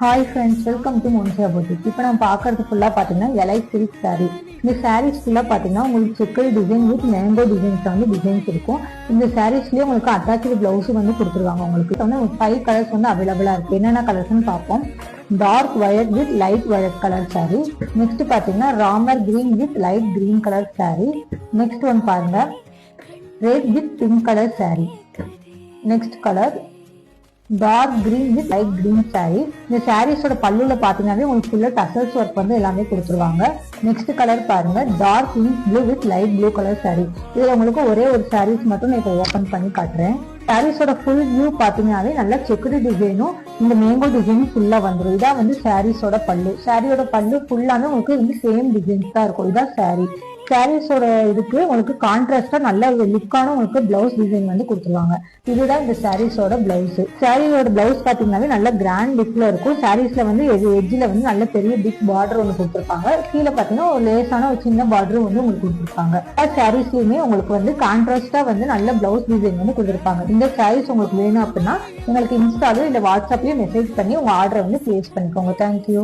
Hi friends, welcome to Monisha boutique. இப்போ நம்ம பார்க்கறது ஃபுல்லாக பார்த்தீங்கன்னா எலைட் சில்க் சாரீ. இந்த சாரீஸ் ஃபுல்லாக பார்த்தீங்கன்னா உங்களுக்கு செக்கல் டிசைன் வித் மேங்கோ டிசைன்ஸ் வந்து டிசைன்ஸ் இருக்கும். இந்த சாரீஸ்லேயே உங்களுக்கு அட்டாச்சு பிளவுஸ் வந்து கொடுத்துருவாங்க. உங்களுக்கு வந்து 5 கலர்ஸ் வந்து அவைலபிளாக இருக்குது. என்னென்ன கலர்ஸ்னு பார்ப்போம். Dark violet with light violet colour sari. Next பார்த்தீங்கன்னா Ramar green with light green colour sari. Next one பாருங்க, red with pink colour sari. Next colour dark green with light green sari. இந்த சாரீஸோட பல்லுல பாத்தீங்கன்னா உங்களுக்கு ஃபுல்லா டசல்ஸ் ஒர்க் வந்து எல்லாமே கொடுத்துருவாங்க. நெக்ஸ்ட் கலர் பாருங்க, dark ink blue with light blue colour sari. இதுல உங்களுக்கு ஒரே ஒரு சாரீஸ் மட்டும் நான் இப்போ ஓபன் பண்ணி காட்டுறேன். சாரீஸோட ஃபுல் வியூ பாத்தீங்கன்னாவே நல்லா செக்குடு டிசைனும் இந்த மேங்கோ டிசைனும் ஃபுல்லா வந்துடும். இதான் வந்து சாரீஸோட பல்லு. சாரியோட பல்லு ஃபுல்லாமே உங்களுக்கு வந்து சேம் டிசைன்ஸ் தான் இருக்கும். இதான் சாரீ. சாரீஸோட இதுக்கு உங்களுக்கு கான்ட்ராஸ்டா நல்ல லுக்கான உங்களுக்கு பிளவுஸ் டிசைன் வந்து கொடுத்துருவாங்க. இதுதான் இந்த சாரீஸோட பிளவுஸ். சாரியோட பிளவுஸ் பாத்தீங்கன்னாவே நல்ல கிராண்ட் லுக்ல இருக்கும். சாரீஸ்ல வந்து எட்ஜ்ல வந்து நல்ல பெரிய பிக் பார்டர் ஒன்று கொடுத்துருப்பாங்க. கீழே பாத்தீங்கன்னா ஒரு லேசான ஒரு சின்ன பார்டர் வந்து உங்களுக்கு கொடுத்துருப்பாங்க. சாரீஸ்லயுமே உங்களுக்கு வந்து கான்ட்ராஸ்டா வந்து நல்ல பிளவுஸ் டிசைன் வந்து கொடுத்துருப்பாங்க. இந்த சாரீஸ் உங்களுக்கு வேணும் அப்படின்னா உங்களுக்கு இன்ஸ்டாலோ இல்ல வாட்ஸ்அப்லயும் மெசேஜ் பண்ணி உங்க ஆர்டரை வந்து பிளேஸ் பண்ணிக்கோங்க. தேங்க்யூ.